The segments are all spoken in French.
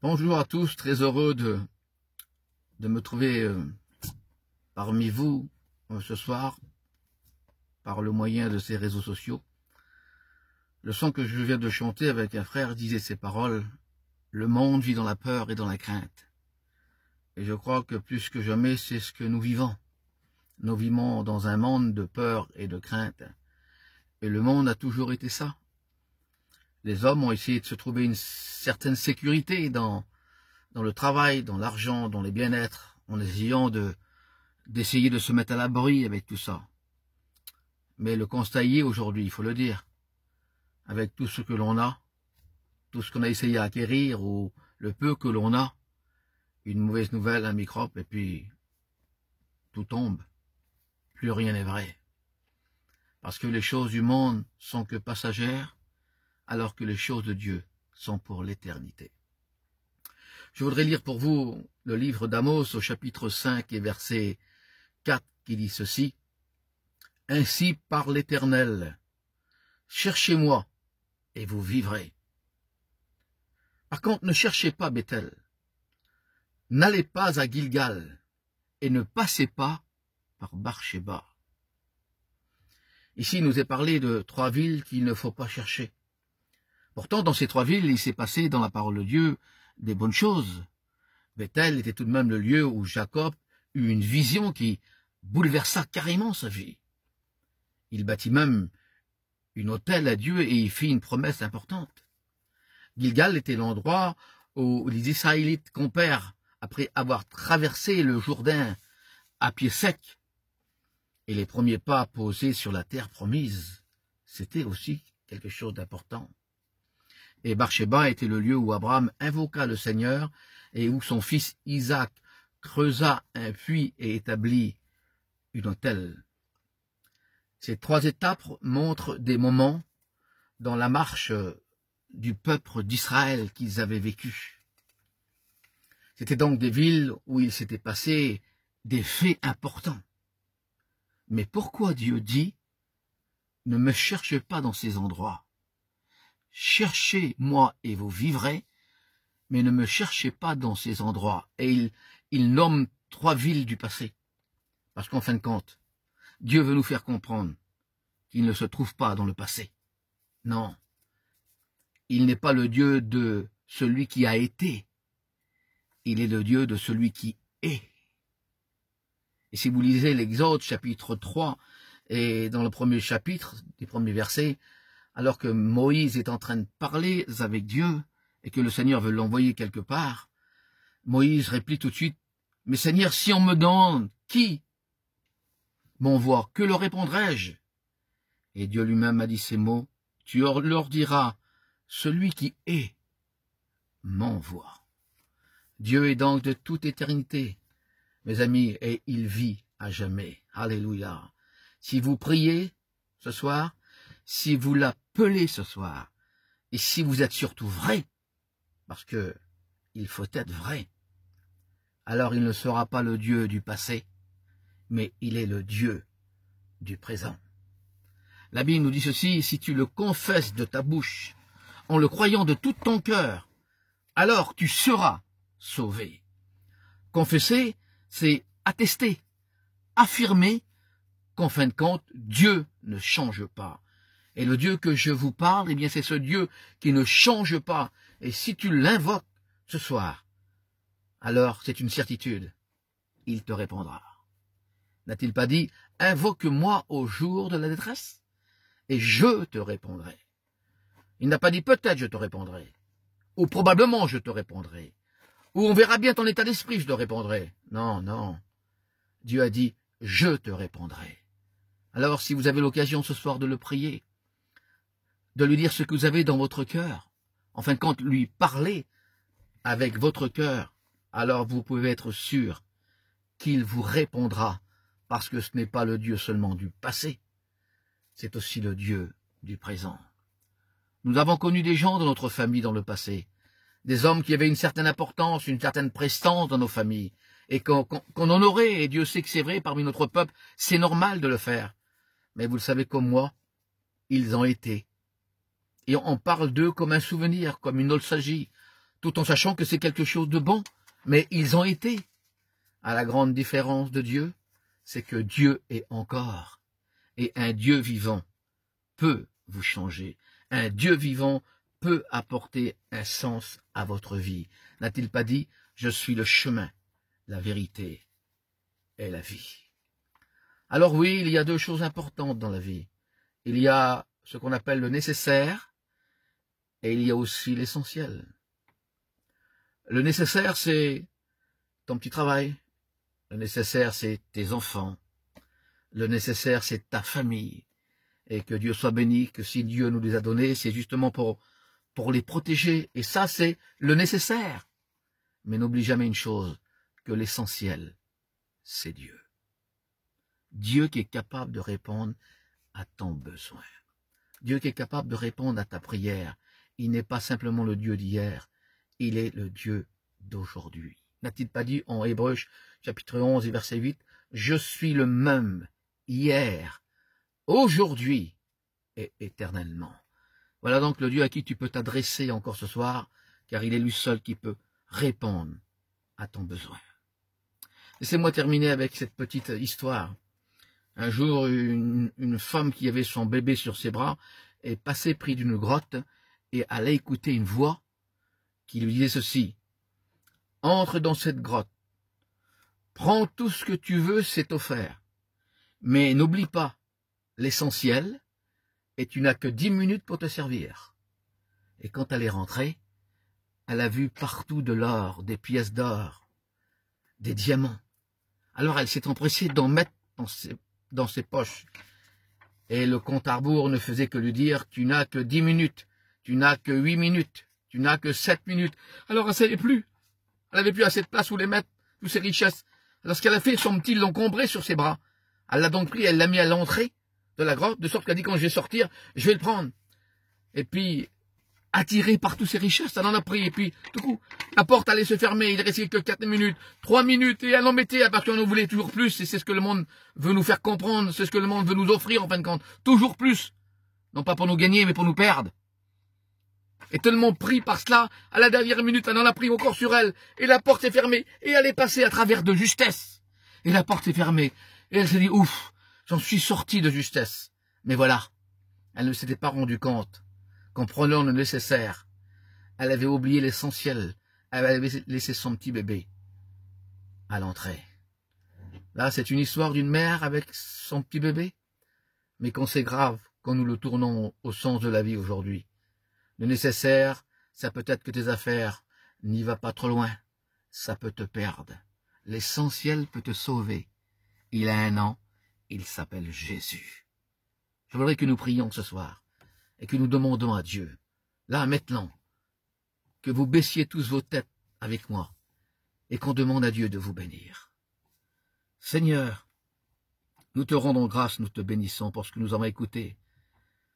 Bonjour à tous, très heureux de me trouver parmi vous ce soir par le moyen de ces réseaux sociaux. Le son que je viens de chanter avec un frère disait ces paroles: le monde vit dans la peur et dans la crainte. Et je crois que plus que jamais, c'est ce que nous vivons. Nous vivons dans un monde de peur et de crainte. Et le monde a toujours été ça. Les hommes ont essayé de se trouver une certaine sécurité dans le travail, dans l'argent, dans les bien-être, en essayant d'essayer de se mettre à l'abri avec tout ça. Mais le constat y est aujourd'hui, il faut le dire, avec tout ce que l'on a, tout ce qu'on a essayé d'acquérir ou le peu que l'on a, une mauvaise nouvelle, un microbe, et puis tout tombe. Plus rien n'est vrai. Parce que les choses du monde sont que passagères, alors que les choses de Dieu sont pour l'éternité. Je voudrais lire pour vous le livre d'Amos au chapitre 5 et verset 4 qui dit ceci: « Ainsi parle l'Éternel, cherchez-moi et vous vivrez. » Par contre, ne cherchez pas Bethel, n'allez pas à Gilgal et ne passez pas par Barsheba. Ici, il nous est parlé de 3 villes qu'il ne faut pas chercher. Pourtant, dans ces 3 villes, il s'est passé dans la parole de Dieu des bonnes choses. Bethel était tout de même le lieu où Jacob eut une vision qui bouleversa carrément sa vie. Il bâtit même une autel à Dieu et y fit une promesse importante. Gilgal était l'endroit où les Israélites campèrent après avoir traversé le Jourdain à pied sec. Et les premiers pas posés sur la terre promise, c'était aussi quelque chose d'important. Et Barsheba était le lieu où Abraham invoqua le Seigneur et où son fils Isaac creusa un puits et établit une autel. Ces 3 étapes montrent des moments dans la marche du peuple d'Israël qu'ils avaient vécu. C'était donc des villes où il s'était passé des faits importants. Mais pourquoi Dieu dit « Ne me cherchez pas dans ces endroits »? Cherchez-moi et vous vivrez, mais ne me cherchez pas dans ces endroits. Et il nomme 3 villes du passé. Parce qu'en fin de compte, Dieu veut nous faire comprendre qu'il ne se trouve pas dans le passé. Non, il n'est pas le Dieu de celui qui a été. Il est le Dieu de celui qui est. Et si vous lisez l'Exode chapitre 3, et dans le premier chapitre, les premiers versets, alors que Moïse est en train de parler avec Dieu et que le Seigneur veut l'envoyer quelque part, Moïse réplique tout de suite: « Mais Seigneur, si on me demande qui m'envoie, que leur répondrai-je » Et Dieu lui-même a dit ces mots: « Tu leur diras, celui qui est m'envoie. » Dieu est donc de toute éternité, mes amis, et il vit à jamais. Alléluia. Si vous priez ce soir, si vous l'appelez ce soir, et si vous êtes surtout vrai, parce que il faut être vrai, alors il ne sera pas le Dieu du passé, mais il est le Dieu du présent. La Bible nous dit ceci: si tu le confesses de ta bouche, en le croyant de tout ton cœur, alors tu seras sauvé. Confesser, c'est attester, affirmer qu'en fin de compte, Dieu ne change pas. Et le Dieu que je vous parle, eh bien c'est ce Dieu qui ne change pas. Et si tu l'invoques ce soir, alors c'est une certitude, il te répondra. N'a-t-il pas dit: invoque-moi au jour de la détresse, et je te répondrai. Il n'a pas dit peut-être je te répondrai, ou probablement je te répondrai, ou on verra bien ton état d'esprit, je te répondrai. Non, non. Dieu a dit: je te répondrai. Alors si vous avez l'occasion ce soir de le prier, de lui dire ce que vous avez dans votre cœur, en fin de compte, lui parler avec votre cœur, alors vous pouvez être sûr qu'il vous répondra, parce que ce n'est pas le Dieu seulement du passé, c'est aussi le Dieu du présent. Nous avons connu des gens dans notre famille dans le passé, des hommes qui avaient une certaine importance, une certaine prestance dans nos familles, et qu'on en aurait, et Dieu sait que c'est vrai, parmi notre peuple, c'est normal de le faire. Mais vous le savez comme moi, ils ont été. Et on parle d'eux comme un souvenir, comme une nostalgie. tout en sachant que c'est quelque chose de bon, mais ils ont été. À la grande différence de Dieu, c'est que Dieu est encore, et un Dieu vivant peut vous changer. Un Dieu vivant peut apporter un sens à votre vie. N'a-t-il pas dit, je suis le chemin, la vérité et la vie. Alors oui, il y a deux choses importantes dans la vie. Il y a ce qu'on appelle le nécessaire et il y a aussi l'essentiel. Le nécessaire, c'est ton petit travail. Le nécessaire, c'est tes enfants. Le nécessaire, c'est ta famille. Et que Dieu soit béni, que si Dieu nous les a donnés, c'est justement pour les protéger. Et ça, c'est le nécessaire. Mais n'oublie jamais une chose, que l'essentiel, c'est Dieu. Dieu qui est capable de répondre à ton besoin. Dieu qui est capable de répondre à ta prière. Il n'est pas simplement le Dieu d'hier, il est le Dieu d'aujourd'hui. N'a-t-il pas dit en Hébreux, chapitre 11 et verset 8, « Je suis le même hier, aujourd'hui et éternellement. » Voilà donc le Dieu à qui tu peux t'adresser encore ce soir, car il est lui seul qui peut répondre à ton besoin. Laissez-moi terminer avec cette petite histoire. Un jour, une femme qui avait son bébé sur ses bras est passée près d'une grotte et allait écouter une voix qui lui disait ceci. « Entre dans cette grotte, prends tout ce que tu veux, c'est offert. Mais n'oublie pas l'essentiel, et tu n'as que 10 minutes pour te servir. » Et quand elle est rentrée, elle a vu partout de l'or, des pièces d'or, des diamants. Alors elle s'est empressée d'en mettre dans ses poches. Et le compte à rebours ne faisait que lui dire, tu n'as que 10 minutes, tu n'as que 8 minutes, tu n'as que 7 minutes. Alors elle ne savait plus. Elle n'avait plus assez de place où les mettre, toutes ses richesses. Alors ce qu'elle a fait, son petit l'encombré sur ses bras. Elle l'a donc pris, elle l'a mis à l'entrée de la grotte, de sorte qu'elle a dit, quand je vais sortir, je vais le prendre. Et puis, attirée par toutes ses richesses, elle en a pris. Et puis, tout coup, la porte allait se fermer. Il ne restait que 4 minutes, 3 minutes, et elle en mettait parce qu'on en voulait toujours plus. Et c'est ce que le monde veut nous faire comprendre. C'est ce que le monde veut nous offrir, en fin de compte. Toujours plus. Non pas pour nous gagner, mais pour nous perdre. Et tellement pris par cela, à la dernière minute, elle en a pris encore sur elle. Et la porte s'est fermée. Et elle est passée à travers de justesse. Et la porte s'est fermée. Et elle s'est dit, ouf, j'en suis sortie de justesse. Mais voilà, elle ne s'était pas rendue compte qu'en prenant le nécessaire, elle avait oublié l'essentiel. Elle avait laissé son petit bébé à l'entrée. Là, c'est une histoire d'une mère avec son petit bébé. Mais quand c'est grave, quand nous le tournons au sens de la vie aujourd'hui. Le nécessaire, ça peut être que tes affaires, n'y va pas trop loin. Ça peut te perdre. L'essentiel peut te sauver. Il a un nom, il s'appelle Jésus. Je voudrais que nous prions ce soir et que nous demandons à Dieu, là maintenant, que vous baissiez tous vos têtes avec moi et qu'on demande à Dieu de vous bénir. Seigneur, nous te rendons grâce, nous te bénissons pour ce que nous avons écouté,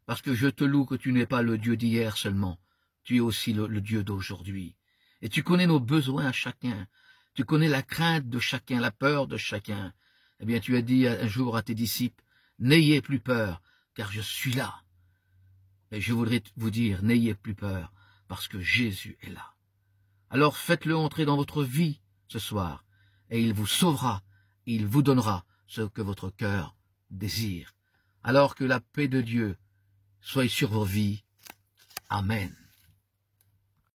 parce que je te loue que tu n'es pas le Dieu d'hier seulement, tu es aussi le Dieu d'aujourd'hui. Et tu connais nos besoins à chacun, tu connais la crainte de chacun, la peur de chacun. Eh bien, tu as dit un jour à tes disciples, n'ayez plus peur, car je suis là. Et je voudrais vous dire, n'ayez plus peur, parce que Jésus est là. Alors faites-le entrer dans votre vie ce soir, et il vous sauvera, il vous donnera ce que votre cœur désire. Alors que la paix de Dieu soit sur vos vies. Amen.